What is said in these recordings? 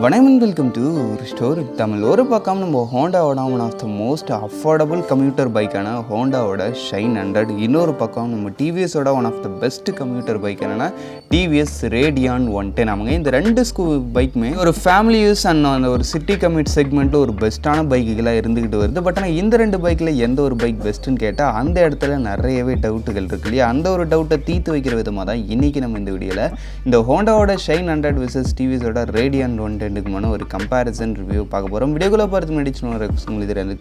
வணக்கம் welcome to story Tamil. ஒரு பக்கம் நம்ம ஹோண்டாவோட one of the most affordable commuter பைக்கான ஹோண்டாவோட ஷைன் 100, இன்னொரு பக்கம் நம்ம டிவிஎஸோட one of the best commuter பைக்கான டிவிஎஸ் ரேடியான் 110. அவங்க இந்த ரெண்டு பைக்குமே ஒரு ஃபேமிலி யூஸ் அண்ட் அந்த ஒரு சிட்டி கம்யூட் செக்மெண்ட்டில் ஒரு பெஸ்ட்டான பைக்குகளாக இருந்துக்கிட்டு வருது. பட் ஆனால் இந்த ரெண்டு பைக்கில் எந்த ஒரு பைக் பெஸ்ட்டுன்னு கேட்டால் அந்த இடத்துல நிறையவே டவுட்டுகள் இருக்கு இல்லையா? அந்த ஒரு டவுட்டை தீர்த்து வைக்கிற விதமாக தான் இன்றைக்கி நம்ம இந்த வீடியோவில் இந்த ஹோண்டாவோட ஷைன் 100 vs டிவிஎஸோட ரேடியான் 110க்குமான ஒரு கம்பேரிசன் ரிவ்யூ பார்க்க போகிறோம். வீடியோக்குள்ளே பார்த்து உங்களுக்கு ரெண்டு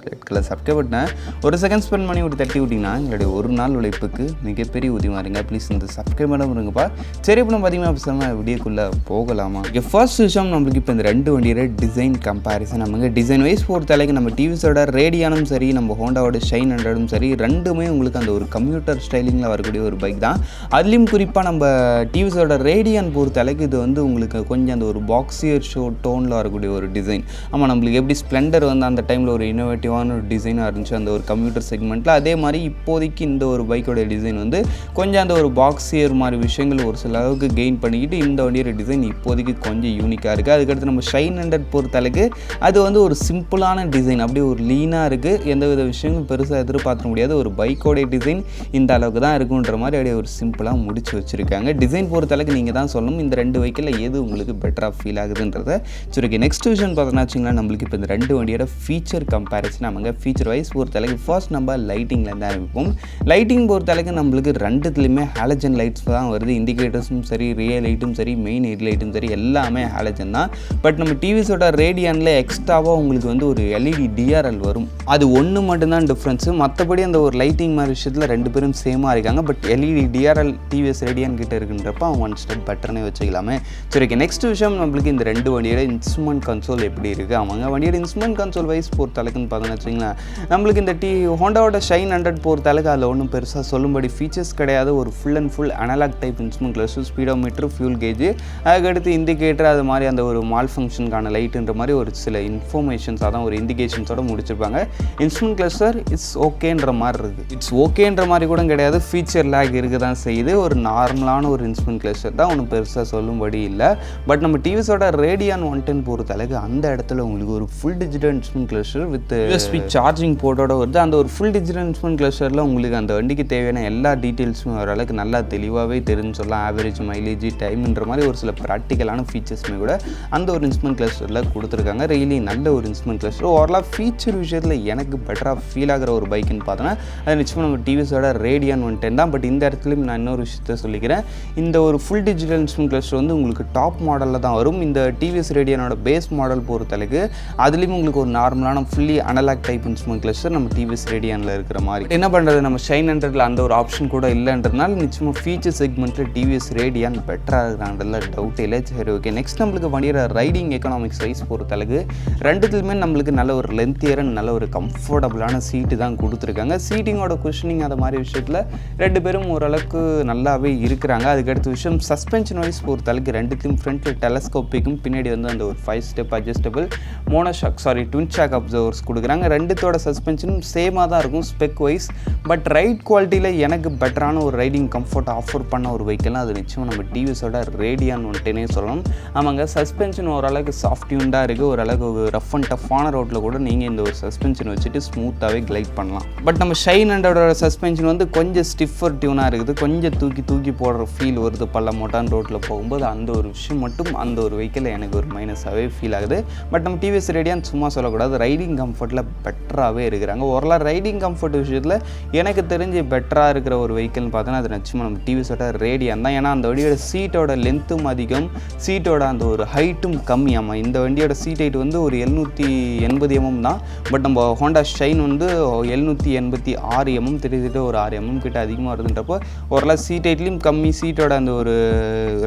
சப்ஸ்கிரைப் பண்ணேன் ஒரு செகண்ட் ஸ்பெண்ட் பண்ணி ஒரு தட்டி விட்டிங்கன்னா எங்களுடைய ஒரு நாள் உழைப்புக்கு மிகப்பெரிய உதவியாக இருங்க. ப்ளீஸ் இந்த சப்ஸ்கிரைப் பண்ண இருங்கப்பா. சரி, இப்போ நம்ம பார்த்தீங்கன்னா பேசாமல் வீடியோக்குள்ளே போகலாமா? ஃபர்ஸ்ட் விஷயம் நம்மளுக்கு இப்போ இந்த ரெண்டு வண்டியோட டிசைன் கம்பேரிசன். நமக்கு டிசைன் வைஸ் பொறுத்தளவுக்கு நம்ம டிவிஎஸோட ரேடியானும் சரி, நம்ம ஹோண்டாவோட ஷைன் 100ம் சரி, ரெண்டுமே உங்களுக்கு அந்த ஒரு கம்யூட்டர் ஸ்டைலிங்கில் வரக்கூடிய ஒரு பைக் தான். அதுலேயும் குறிப்பாக நம்ம டிவிஎஸோட ரேடியான் பொறுத்தளவுக்கு இது வந்து உங்களுக்கு கொஞ்சம் அந்த ஒரு பாக்ஸியர் ஷோ டோனில் வரக்கூடிய ஒரு டிசைன். ஆமாம், நம்மளுக்கு எப்படி ஸ்ப்ளெண்டர் வந்து அந்த டைமில் ஒரு இன்னோவேட்டிவான ஒரு டிசைனாக இருந்துச்சு அந்த ஒரு கம்யூட்டர் செக்மெண்ட்டில், அதே மாதிரி இப்போதைக்கு இந்த ஒரு பைக்கோட டிசைன் வந்து கொஞ்சம் அந்த ஒரு பாக்ஸியர் மாதிரி விஷயங்கள் ஒரு சில அளவுக்கு கெயின் பண்ணிக்கிட்டு இந்த வண்டியோட டிசைன் இப்போதைக்கு கொஞ்சம் யூனிக்காக இருக்குது. அதுக்கடுத்து நம்ம ஷைன் 100 பொறுத்தளவுக்கு அது வந்து ஒரு சிம்பிளான டிசைன், அப்படியே ஒரு லீனாக இருக்குது. எந்தவித விஷயங்களும் பெருசாக எதிர்பார்க்க முடியாது. ஒரு பைக்கோடைய டிசைன் இந்த அளவுக்கு தான் இருக்குன்ற மாதிரி அப்படியே ஒரு சிம்பிளாக முடிச்சு வச்சுருக்காங்க. டிசைன் பொறுத்தளவுக்கு நீங்கள் தான் சொல்லணும் இந்த ரெண்டு பைக்கில் எது உங்களுக்கு பெட்டராக ஃபீல் ஆகுதுன்றத. சரி, நெக்ஸ்ட் விஷயம் பார்த்தோன்னா வச்சிங்களா, நம்மளுக்கு இப்போ இந்த ரெண்டு வண்டியோட ஃபீச்சர் கம்பேரிசன். நமக்கு ஃபீச்சர் வைஸ் பொறுத்தளவுக்கு ஃபர்ஸ்ட் நம்ம லைட்டிங்லேருந்து ஆரம்பிப்போம். லைட்டிங் பொறுத்தளவுக்கு நம்மளுக்கு ரெண்டுத்துலேயுமே ஹாலஜன் லைட்ஸ் தான் வருது. இண்டிகேட்டர்ஸும் சரி, ரியல் லைட்டும் சரி, மெயின் ஹெட் லைட்டும் சரி, எல்லாமே ஹாலஜன் தான். பட் நம்ம டிவிஸோட ரேடியானில் எக்ஸ்ட்ராவாக உங்களுக்கு வந்து ஒரு எல்இடி டிஆர்எல் வரும். அது ஒன்று மட்டும்தான் டிஃப்ரென்ஸு. மற்றபடி அந்த ஒரு லைட்டிங் மாதிரி விஷயத்தில் ரெண்டு பேரும் சேமாக இருக்காங்க. But LED TRL TVS Radeon கிட்ட இருக்குன்றப்ப அவன் ஒன் ஸ்டெப் பெட்டர்னே வச்சுக்கலாமே. சரி, நெக்ஸ்ட் விஷயம் நம்மளுக்கு இந்த ரெண்டு வண்டியோட இன்ஸ்ட்ருமெண்ட் கன்சோல் எப்படி இருக்குது. அவங்க வண்டியோட இன்ஸ்ட்ருமெண்ட் கன்சோல் வைஸ் பொறுத்தளவுக்குன்னு பார்த்தோன்னு வச்சிங்களேன், நம்மளுக்கு இந்த ஹோண்டாவோட ஷைன் 100 பொறுத்தளவுக்கு அதில் ஒன்றும் பெருசாக சொல்லும்படி ஃபீச்சர்ஸ் கிடையாது. ஒரு full and full analogue type instrument cluster, speedometer, fuel gauge, அதுக்கடுத்து இண்டிகேட்டர், அது மாதிரி அந்த ஒரு மால் ஃபங்க்ஷனுக்கான லைட்டுன்ற மாதிரி ஒரு சில இன்ஃபர்மேஷன்ஸ், அதான் ஒரு இண்டிகேஷன்ஸோட முடிச்சிருப்பாங்க. இன்ஸ்ட்ருமெண்ட் கிளஸ்டர் இட்ஸ் ஓகேன்ற மாதிரி இருக்குது. இட்ஸ் ஓகேன்ற மாதிரி கூட கிடையாது, ஃபீச்சர் லேக் இருக்க தான் செய்யுது. ஒரு நார்மலான ஒரு இன்ஸ்ட்ருமெண்ட் கிளஸ்டர் தான், ஒன்றும் பெருசாக சொல்லும்படி இல்லை. பட் நம்ம டிவிஸோட ரேடியான் 110 பொறுத்தளவுக்கு அந்த இடத்துல உங்களுக்கு ஒரு full digital instrument cluster with USB charging போர்ட்டோட வருது. அந்த ஒரு ஃபுல் டிஜிட்டல் இன்ஸ்ட்ருமெண்ட் கிளஸ்டரில் உங்களுக்கு அந்த வண்டிக்கு தேவையான எல்லா டீட்டெயில்ஸுமே ஓரளவுக்கு நல்லா தெளிவாகவே தெரிஞ்சு சொல்லலாம். ஆவரேஜ் மைலேஜ், டைம்ன்ற மாதிரி ஒரு சில ப்ராக்டிக்கலான ஃபீச்சர்ஸுமே கூட அந்த ஒரு இன்ஸ்ட்ருமெண்ட் கிளஸ்டரில் கொடுத்துருக்காங்க. ரியலி நல்ல ஒரு இன்ஸ்ட்ருமெண்ட் கிளஸ்டர். ஓரளவு ஃபீச்சர் விஷயத்தில் எனக்கு பெட்டராக ஃபீல் ஆகிற ஒரு பைக்குன்னு பார்த்தோன்னா அது நிச்சயமாக நம்ம டிவிஸோட ரேடியான் 110 தான். பட் இந்த இடத்துலையும் நான் இன்னொரு விஷயத்த சொல்லிக்கிறேன். இந்த ஒரு ஃபுல் டிஜிட்டல் இன்ஸ்ட்ருமெண்ட் கிளஸ்டர் வந்து உங்களுக்கு டாப் மாடலில் தான் வரும். இந்த டிவிஎஸ் ரேடியானோட பேஸ் மாடல் பொறுத்தளவுக்கு அதுலேயும் உங்களுக்கு ஒரு நார்மலான fully analogue type instrument cluster நம்ம டிவிஎஸ் ரேடியானில் இருக்கிற மாதிரி. என்ன பண்ணுறது, நம்ம ஷைன் 100ல் அந்த ஒரு ஆப்ஷன் கூட இல்லைன்றதுனால நிச்சயமாக ஃபீச்சர் செக்மெண்ட்டில் டிவிஎஸ் ரேடியான் பெட்டராக இருக்கிறான்றதுல டவுட் இல்லை. சரி, ஓகே. நெக்ஸ்ட் நம்மளுக்கு வண்டியோட ரைடிங் எக்கனாமிக்ஸ் வைஸ் பொறுத்தளவுக்கு ரெண்டுத்துலையுமே நம்மளுக்கு நல்ல ஒரு லென்த்தியர் அண்ட் நல்ல ஒரு கம்ஃபர்டபுளான சீட்டு தான் கொடுத்துருக்காங்க. சீட்டிங்கோட குஷனிங் அது மாதிரி விஷயத்தில் ரெண்டு பேரும் ஓரளவுக்கு நல்லாவே இருக்கிறாங்க. அதுக்கடுத்த விஷயம் சஸ்பென்ஷன் வைஸ் பொறுத்தளவுக்கு ரெண்டுத்தையும் ஃப்ரண்ட்டில் டெலஸ்கோப்பிக்கும் பின்னாடி வந்து அந்த ஒரு 5 step adjustable twin shock observers கொடுக்குறாங்க. ரெண்டுத்தோட சஸ்பென்ஷனும் சேமாக தான் இருக்கும் ஸ்பெக் வைஸ். பட் ரைட் குவாலிட்டியில் எனக்கு பெட்டரான ஒரு ரைடிங் கம்ஃபர்ட் ஆஃபர் பண்ண ஒரு வெஹிக்கிள்லாம் அது நிச்சயமாக நம்ம டிவிஎஸோட ரேடியான் 110 சொல்லணும். ஆமாங்க, சஸ்பென்ஷன் ஓரளவுக்கு சாஃப்ட் டியூன்டாக இருக்குது. ஓரளவுக்கு ரஃப் அண்ட் டஃப்பான ரோட்டில் கூட நீங்கள் இந்த ஒரு சஸ்பென்ஷன் வச்சுட்டு ஸ்மூத்தாகவே கிளைட் பண்ணலாம். பட் நம்ம ஷைன் 100ஓட சஸ்பென்ஷன் வந்து கொஞ்சம் ஸ்டிஃபர் டியூனாக இருக்குது. கொஞ்சம் தூக்கி போடுற ஃபீல் வருது பள்ளமோட்டான் ரோட்டில் போகும்போது. அந்த ஒரு விஷயம் மட்டும் அந்த ஒரு வெஹிக்கிளில் எனக்கு ஒரு மைனஸாகவே ஃபீல் ஆகுது. பட் நம்ம டிவிஎஸ் ரேடியான் சும்மா சொல்லக்கூடாது, ரைடிங் கம்ஃபர்ட்டில் பெட்டராகவே இருக்கிறாங்க. ஓரளவு ரைடிங் கம்ஃபர்ட் விஷயத்தில் எனக்கு தெரிஞ்சு பெட்டராக இருக்கிற ஒரு வெஹிக்கிள்னு பார்த்தோன்னா அது நிச்சயமாக நம்ம டிவிஎஸோட ரேடியான் தான். ஏன்னா அந்த வண்டியோட சீட்டோட லென்த்தும் அதிகம், சீட்டோட அந்த ஒரு ஹைட்டும் கம்மி. ஆமாம், இந்த வண்டியோட சீட் ஹைட் வந்து ஒரு 780 mm தான். பட் நம்ம ஹோண்டா ஷைன் வந்து 786 mm, திட்ட ஒரு 6 mm கிட்ட அதிகமாக வருதுன்றப்போ ஓரளவு சீட் ஹைட்லேயும் கம்மி, சீட்டோட அந்த ஒரு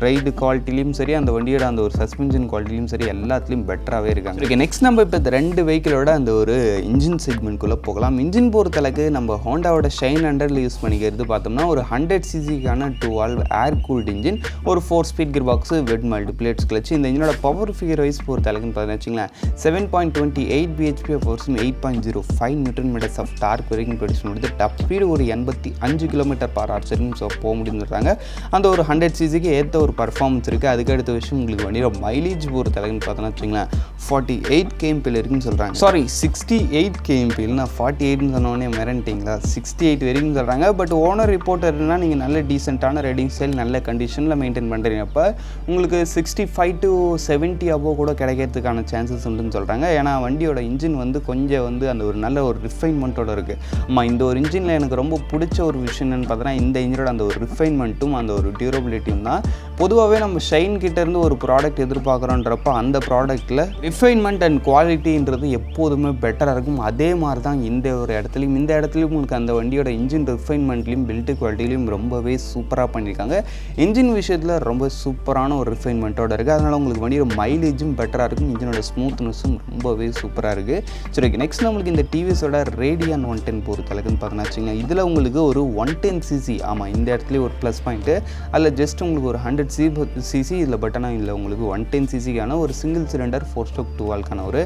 ரைடு குவாலிட்டிலையும் சரி, அந்த வண்டியோட அந்த ஒரு சஸ்பென்ஷன் குவாலிட்டிலையும் சரி, எல்லாத்துலேயும் பெட்டராகவே இருக்காங்க. ஓகே, நெக்ஸ்ட் நம்ம இப்போ இந்த ரெண்டு வெஹிக்கிளோட அந்த ஒரு இன்ஜின் செக்மெண்ட்குள்ளே போகலாம். இன்ஜின் பொறுத்தளவுக்கு நம்ம ஹோண்டாவோட ஷைன் 100ல் யூஸ் பண்ணிக்கிறது பார்த்தோம்னா ஒரு 100cc-க்கான 2 valve ஏர் கூல்டு இன்ஜின், ஒரு 4 ஸ்பீட் கியர் பாக்ஸ், வெட் மல்டிப்ளேட்ஸ் கிளச்சு. இந்த இன்ஜினோட பவர் ஃபிகர் வைஸ் பொறுத்தளவுக்குன்னு பார்த்தீங்கன்னா வச்சுங்களேன் 7.28 bhp ஃபோர்ஸும் 8.05 Nm ஆஃப் டார்க் வரைக்கும் ப்ரொடியூஸ் பண்ணுறது. டாப் ஸ்பீடு ஒரு 85 km/h வரைக்கும் போக முடியும்னு சொல்கிறாங்க. அந்த ஒரு 100cc-க்கு ஏற்ற ஒரு பர்ஃபார்மன்ஸ் இருக்குது. அதுக்கு அடுத்த விஷயம் உங்களுக்கு வண்டியோட மைலேஜ் பொறுத்தளவுன்னு பார்த்தோன்னா வச்சுங்களேன் 48 kmpl இருக்குன்னு சொல்கிறாங்க. Sorry 68 kmpl. நான் 48ன்னு சொன்னோடனே மிரண்டிங்களா, 68 வரைக்கும் சொல்கிறாங்க. பட் ஓனர் ரிப்போர்ட்டர்னா நீங்கள் நல்ல டீசெண்டான ரைடிங் ஸ்டைல் நல்ல கண்டிஷனில் மெயின்டைன் பண்ணுறீங்கப்போ உங்களுக்கு 65 to 70 above கூட கிடைக்கிறதுக்கான சான்சஸ் உண்டுன்னு சொல்கிறாங்க. ஏன்னா வண்டியோட இன்ஜின் வந்து கொஞ்சம் வந்து அந்த ஒரு நல்ல ஒரு ரிஃபைன்மெண்ட்டோட இருக்குது. இந்த ஒரு இன்ஜினில் எனக்கு ரொம்ப பிடிச்ச ஒரு விஷயம் என்னென்னு பார்த்தோன்னா இந்த இன்ஜினோட அந்த ஒரு ரிஃபைன்மெண்ட்டும் அந்த ஒரு டியூரபிலிட்டியும் தான். பொதுவாகவே நம்ம ஷைன் கிட்டேருந்து ஒரு ப்ராடக்ட் எதிர்பார்க்குறோன்றப்ப அந்த ப்ராடக்ட்டில் ரிஃபைன்மெண்ட் அண்ட் குவாலிட்டின்றது எப்போதுமே பெட்டராக இருக்கும். அதே மாதிரி தான் இந்த ஒரு இடத்துலையும் உங்களுக்கு அந்த வண்டியோட இன்ஜின் ரிஃபைன்மெண்ட்லையும் பில்ட் குவாலிட்டிலையும் ரொம்பவே சூப்பராக பண்ணியிருக்காங்க. இன்ஜின் விஷயத்தில் ரொம்ப சூப்பரான ஒரு ரிஃபைன்மெண்ட்டோட இருக்குது. அதனால் உங்களுக்கு வண்டியோட மைலேஜும் பெட்டராக இருக்கும், இன்ஜினோட ஸ்மூத்னஸும் ரொம்பவே சூப்பராக இருக்குது. சரி, ஓகே. நெக்ஸ்ட் நம்மளுக்கு இந்த டிவிஎஸோட ரேடியன் 110 பொறுத்தளவுக்குன்னு பார்த்தோன்னா வச்சுங்க, இதில் உங்களுக்கு ஒரு 110cc, ஆமாம் இந்த இடத்துலேயே ஒரு ப்ளஸ் பாயிண்ட்டு. அதில் ஜஸ்ட் உங்களுக்கு ஒரு 100cc இதில் பட்டனா இல்லை, உங்களுக்கு 110ccக்கான ஒரு சிங்கிள் சிலிண்டர் 4-stroke 2-valve ஒரு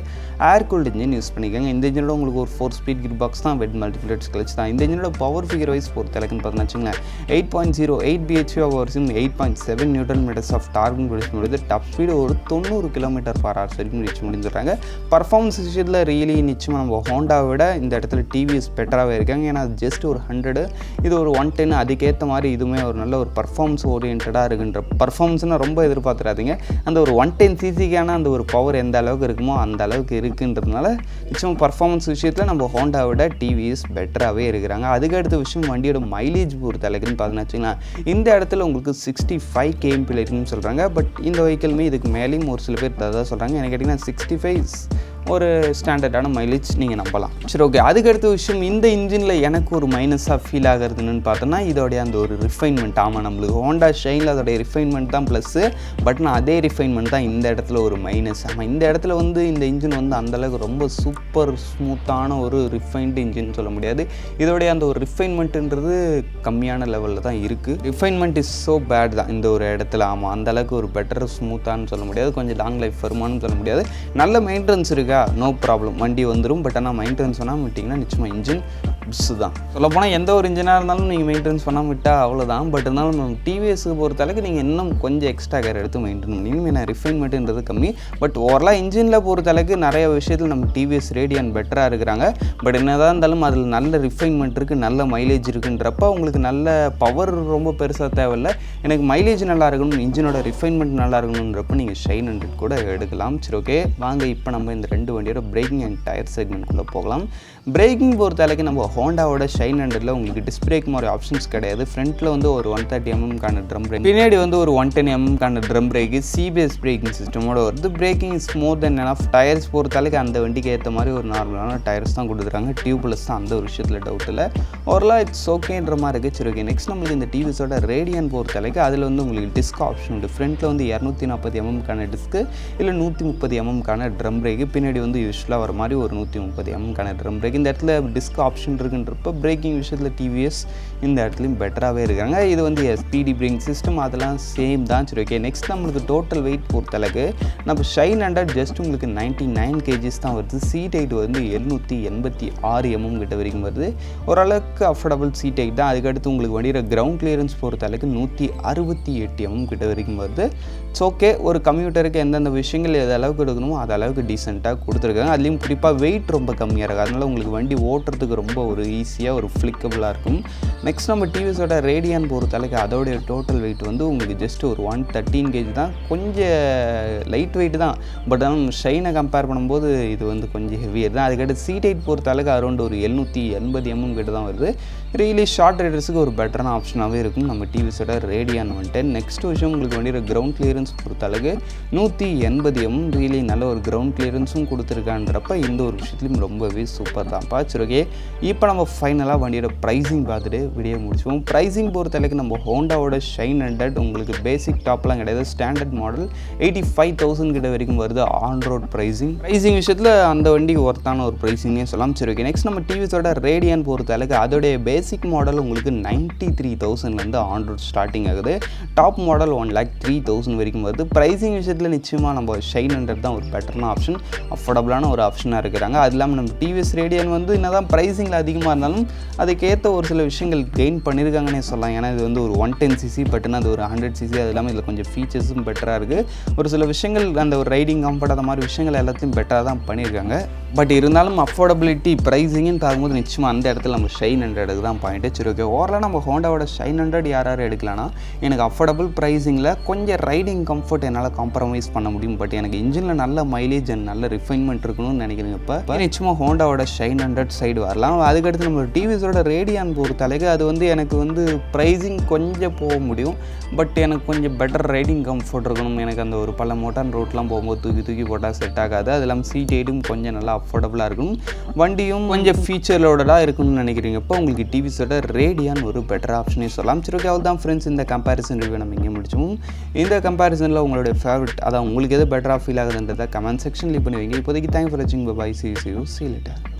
ஏர் கூல்டு இன்ஜின் யூஸ் பண்ணிக்கோங்க. இந்த இன்ஜினோட உங்களுக்கு ஒரு 4-speed கியர் பாக்ஸ் தான், வெட் மல்டிபிளேட்ஸ் கிளச் தான். இந்த இன்ஜினோட பவர் ஃபிகர் வைஸ் பொறுத்தளவுக்குன்னு பார்த்தோன்னா வச்சுங்களேன் 8.08 bhp ஹவர்ஸும் 8.7 Nm ஆஃப் டார்க் ப்ரொடியூஸ் பண்ணுறது. டாப் ஸ்பீடு ஒரு 90 km/h வரைக்கும் ரீச் முடிஞ்சு சொல்கிறாங்க. பர்ஃபார்மன்ஸ் விஷயத்தில் ரியலி நிச்சயமாக நம்ம ஹோண்டாவை விட இந்த இடத்துல டிவிஎஸ் பெட்டராகவே இருக்காங்க. ஏன்னா அது ஜஸ்ட் ஒரு 100, இது ஒரு 110. அதுக்கேற்ற மாதிரி இதுவுமே ஒரு நல்ல ஒரு பர்ஃபார்மன்ஸ் ஓரியன்டாக இருக்குன்ற பர்ஃபார்மன்ஸ்னால் ரொம்ப எதிர்பார்த்துறாதீங்க. அந்த ஒரு 110cc-க்கான அந்த ஒரு பவர் எந்த அளவுக்கு இருக்குமோ அந்த அளவுக்கு இருக்குன்றதுனால நிச்சயமாக பர்ஃபார்மன்ஸ் விஷயத்தில் நம்ம ஹோண்டாவை விட டிவிஎஸ் பெட்டராகவே இருக்கிறாங்க. அதுக்கடுத்த விஷயம் வண்டியோட மைலேஜ் பொறுத்த அளவுக்குன்னு பார்த்தீங்கன்னா வச்சுங்களேன், இந்த இடத்துல உங்களுக்கு 65 kmpl இருக்குன்னு சொல்கிறாங்க. பட் இந்த வெஹிக்கிளுமே இதுக்கு மேலேயும் ஒரு சில பேர் தான் சொல்கிறாங்க. எனக்கு கேட்டிங்கன்னா 65 ஒரு ஸ்டாண்டர்டான மைலேஜ் நீங்கள் நம்பலாம். சரி, ஓகே. அதுக்கடுத்த விஷயம் இந்த இன்ஜினில் எனக்கு ஒரு மைனஸாக ஃபீல் ஆகிறதுன்னு பார்த்தோன்னா இதோடைய அந்த ஒரு ரிஃபைன்மெண்ட். ஆமாம், நம்மளுக்கு ஹோண்டா ஷைனில் அதோடைய ரிஃபைன்மெண்ட் தான் ப்ளஸ்ஸு. பட் நான் அதே ரிஃபைன்மெண்ட் தான் இந்த இடத்துல ஒரு மைனஸ். ஆமாம், இந்த இடத்துல வந்து இந்த இன்ஜின் வந்து அந்தளவுக்கு ரொம்ப சூப்பர் ஸ்மூத்தான ஒரு ரிஃபைன்டு இன்ஜின் சொல்ல முடியாது. இதோடைய அந்த ஒரு ரிஃபைன்மெண்ட்டுன்றது கம்மியான லெவலில் தான் இருக்குது. ரிஃபைன்மெண்ட் இஸ் ஸோ பேட் தான் இந்த ஒரு இடத்துல. ஆமாம், அந்தளவுக்கு ஒரு பெட்டர் ஸ்மூத்தானு சொல்ல முடியாது, கொஞ்சம் லாங் லைஃப் வருமானு சொல்ல முடியாது. நல்ல மெயின்டெனன்ஸ் இருக்குது, நோ ப்ராப்ளம், வண்டி வந்துடும். பட் ஆனால் மெயின்டெனன்ஸ் பண்ணாமல் விட்டிங்கன்னா நிச்சயமாக இன்ஜின் பிஸ்ஸு தான். சொல்லப்போனால் எந்த ஒரு இன்ஜினாக இருந்தாலும் நீங்கள் மெயின்டெனன்ஸ் பண்ணாமல் விட்டால் அவ்வளோதான். பட் இருந்தாலும் நம்ம டிவிஎஸ்க்கு பொறுத்தளவுக்கு நீங்கள் இன்னும் கொஞ்சம் எக்ஸ்ட்ரா கேர் எடுத்து மெயின்டைன் பண்ணி. ஏன்னா ரிஃபைன்மெண்ட்டுன்றது கம்மி. பட் ஓவராலாக இன்ஜினில் பொறுத்தளவுக்கு நிறைய விஷயத்தில் நம்ம டிவிஎஸ் ரேடியன் பெட்டராக இருக்கிறாங்க. பட் என்னதான் இருந்தாலும் அதில் நல்ல ரிஃபைன்மெண்ட் இருக்குது, நல்ல மைலேஜ் இருக்குன்றப்ப உங்களுக்கு நல்ல பவர் ரொம்ப பெருசாக தேவையில்லை. எனக்கு மைலேஜ் நல்லா இருக்கணும், இன்ஜினோட ரிஃபைன்மெண்ட் நல்லா இருக்கணுன்றப்ப நீங்கள் ஷைன் 100 கூட எடுக்கலாம். சரி, ஓகே. வாங்க இப்போ நம்ம இந்த ரெண்டு வண்டியோட பிரேக்கிங் அண்ட் டயர் செக்மெண்ட்குள்ளே போகலாம். பிரேக்கிங் பொறுத்தளவுக்கு நம்ம ஹோண்டாவோட ஷைன் 100ல் உங்களுக்கு டிஸ்க் பிரேக் மாதிரி ஆப்ஷன்ஸ் கிடையாது. ஃப்ரண்ட்டில் வந்து ஒரு 130mm ட்ரம் பிரேக், பின்னாடி வந்து ஒரு 110mm drum brake, CBS braking சிஸ்டமோட வருது. Braking is more than enough. Tyres பொறுத்தளவுக்கு அந்த வண்டிக்கு ஏற்ற மாதிரி ஒரு நார்மலான டயர்ஸ் தான் கொடுத்துருக்காங்க. டியூப்லெஸ் தான், அந்த ஒரு விஷயத்தில் டவுட் இல்லை. ஓவராலாக இட்ஸ் ஓகேன்ற மாதிரி இருக்குது. சரி, ஓகே. நெக்ஸ்ட் நம்மளுக்கு இந்த டிவிஎஸோட ரேடியன் பொறுத்தளவுக்கு அதில் வந்து உங்களுக்கு டிஸ்க் ஆப்ஷன் உண்டு. ஃப்ரண்ட்டில் வந்து 240mm டிஸ்க்கு, இல்லை 130mm ட்ரம் பிரேக்கு, பின்னாடி வந்து யூஸ்வலாக வர மாதிரி ஒரு 130mm ட்ரம் பிரேக். இந்த இடத்துல டிஸ்க் ஆப்ஷன் இருக்குன்றப்ப பிரேக்கிங் விஷயத்தில் டிவிஎஸ் இந்த இடத்துலையும் பெட்டராகவே இருக்காங்க. இது வந்து ஸ்பீடி பிரேக்கிங் சிஸ்டம் அதெல்லாம் சேம் தான். சரி, ஓகே. நெக்ஸ்ட் நம்மளுக்கு டோட்டல் வெயிட் பொறுத்தளவுக்கு நம்ம ஷைன் 100 ஜஸ்ட் உங்களுக்கு 99 kgs தான் வருது. சீட் ஹைட் வந்து 786mm கிட்ட வரைக்கும் வருது. ஓரளவுக்கு அஃபோர்டபுள் சீட் ஹைட் தான். அதுக்கடுத்து உங்களுக்கு வண்டியோட கிரவுண்ட் கிளியரன்ஸ் பொறுத்தளவுக்கு 168mm கிட்ட வரைக்கும் வருது. It's okay. ஒரு கம்யூட்டருக்கு எந்தெந்த விஷயங்கள் எது அளவுக்கு எடுக்கணுமோ அது அளவுக்கு டீசெண்டாக கொடுத்துருக்காங்க. அதுலேயும் குறிப்பாக வெயிட் ரொம்ப கம்மியாக இருக்குது. அதனால் உங்களுக்கு வண்டி ஓட்டுறதுக்கு ரொம்ப ஒரு ஈஸியாக ஒரு ஃப்ளிக்கபிளாக இருக்கும். நெக்ஸ்ட் நம்ம டிவிஎஸோட ரேடியன் பொறுத்தளவுக்கு அதோடைய டோட்டல் வெயிட் வந்து உங்களுக்கு ஜஸ்ட் ஒரு 113 kg தான். கொஞ்சம் லைட் வெயிட் தான். பட் ஆனால் ஷைனை கம்பேர் பண்ணும்போது இது வந்து கொஞ்சம் ஹெவியர் தான். அதுக்கடுத்து சீட் ஹைட் பொறுத்தளவுக்கு அரௌண்ட் ஒரு 780mm கிட்ட தான் வருது. ரியலி ஷார்ட் ரைடர்ஸுக்கு ஒரு பெட்டரான ஆப்ஷனாகவே இருக்கும் நம்ம டிவிஎஸோட ரேடியன் 110. நெக்ஸ்ட் விஷயம் உங்களுக்கு வண்டியோட கிரவுண்ட் கிளியரன்ஸ் பொறுத்தளவுக்கு 180mm ரியலி நல்ல ஒரு கிரவுண்ட் கிளியரன்ஸும் கொடுத்துருக்கான்றப்ப இந்த ஒரு விஷயத்துலையும் ரொம்பவே சூப்பர் தான். சரி, ஓகே. இப்போ நம்ம ஃபைனலாக வண்டியோட ப்ரைஸிங் பார்த்துட்டு வீடியோ முடிச்சுவோம். ப்ரைஸிங் பொறுத்தளவுக்கு நம்ம ஹோண்டாவோட ஷைன் 100 உங்களுக்கு பேசிக் டாப்லாம் கிடையாது, ஸ்டாண்டர்ட் மாடல் 85,000 கிட்ட வரைக்கும் வருது ஆன் ரோட் ப்ரைஸிங் விஷயத்தில் அந்த வண்டிக்கு ஒர்த்தான ஒரு ப்ரைஸிங்னே சொல்லலாம். சரி, ஓகே. நெக்ஸ்ட் நம்ம டிவிஸோட ரேடியன் பொறுத்தளவுக்கு அதோடைய பேசிக் மாடல் உங்களுக்கு 93,000 ஆன் ரோட் ஸ்டார்டிங் ஆகுது. டாப் மாடல் 1,03,000 வரைக்கும் வருது. ப்ரைஸிங் விஷயத்தில் நிச்சயமாக நம்ம ஷைன் 100 தான் ஒரு பெட்டரான ஆப்ஷன், அஃபோர்டபுளான ஒரு ஆப்ஷனாக இருக்கிறாங்க. அது இல்லாமல் நம்ம டிவிஎஸ் ரேடியன் வந்து என்னதான் ப்ரைஸிங்கில் அதிகமாக அதிகமாக இருந்தாலும் அதுக்கேற்ற ஒரு சில விஷயங்கள் கெயின் பண்ணியிருக்காங்கன்னே சொல்லலாம். ஏன்னா இது வந்து ஒரு 110cc பட்டுனா அது ஒரு 100cc, அது இல்லாமல் இதில் கொஞ்சம் ஃபீச்சர்ஸும் பெட்டராக இருக்குது. ஒரு சில விஷயங்கள் அந்த ஒரு ரைடிங் கம்ஃபர்ட் அந்த மாதிரி விஷயங்கள் எல்லாத்தையும் பெட்டராக தான் பண்ணியிருக்காங்க. பட் இருந்தாலும் அஃபோர்டபிலிட்டி ப்ரைஸிங்னு பார்க்கும்போது நிச்சயமாக அந்த இடத்துல நம்ம ஷைன் 100க்கு தான் பாயிண்ட்டு. சரி ஓகே, ஓவராலாக நம்ம ஹோண்டாவோட ஷைன் 100 யார் எடுக்கலாம்னா, எனக்கு அஃபோர்டபுள் ப்ரைஸிங்கில் கொஞ்சம் ரைடிங் கம்ஃபர்ட் என்னால் காம்ப்ரமைஸ் பண்ண முடியும். பட் எனக்கு இன்ஜினில் நல்ல மைலேஜ் அண்ட் நல்ல ரிஃபைன்மெண்ட் இருக்கணும்னு நினைக்கிறேன். இப்போ நிச்சயமாக ஹோண்டாவோட ஷைன் 100 சைடு வரலாம். அதுக்கடுத்து நம்ம டிவிஎஸோட ரேடியான் பொறுத்தளவுக்கு அது வந்து எனக்கு வந்து ப்ரைஸிங் கொஞ்சம் போக முடியும். பட் எனக்கு கொஞ்சம் பெட்டர் ரைடிங் கம்ஃபர்ட் இருக்கணும். எனக்கு அந்த ஒரு பல மோட்டார் ரோட்லாம் போகும்போது தூக்கி போட்டால் செட் ஆகாது. அது இல்லாமல் சீட் ஹைட்டும் கொஞ்சம் நல்லா அஃபோர்டபுளாக இருக்கணும். வண்டியும் கொஞ்சம் ஃபீச்சரோடலாம் இருக்கணும்னு நினைக்கிறீங்க. இப்போ உங்களுக்கு டிவிஎஸோட ரேடியான் ஒரு பெட்டர் ஆப்ஷனே சொல்லலாம். சரி ஓகே, அவ்வளோ தான் ஃப்ரெண்ட்ஸ், இந்த கம்பேரிசன் ரிவ்யூ நம்ம இங்கே முடிச்சோம். இந்த கம்பேரிசனில் உங்களுடைய ஃபேவரட், அதான் உங்களுக்கு எது பெட்டராக ஃபீல் ஆகுதுன்றதை கமெண்ட் செக்ஷன் லீவ் பண்ணி வைங்க. இப்போதைக்கு தேங்க்ஸ் ஃபார் வாட்சிங். Bye, see you, see you later.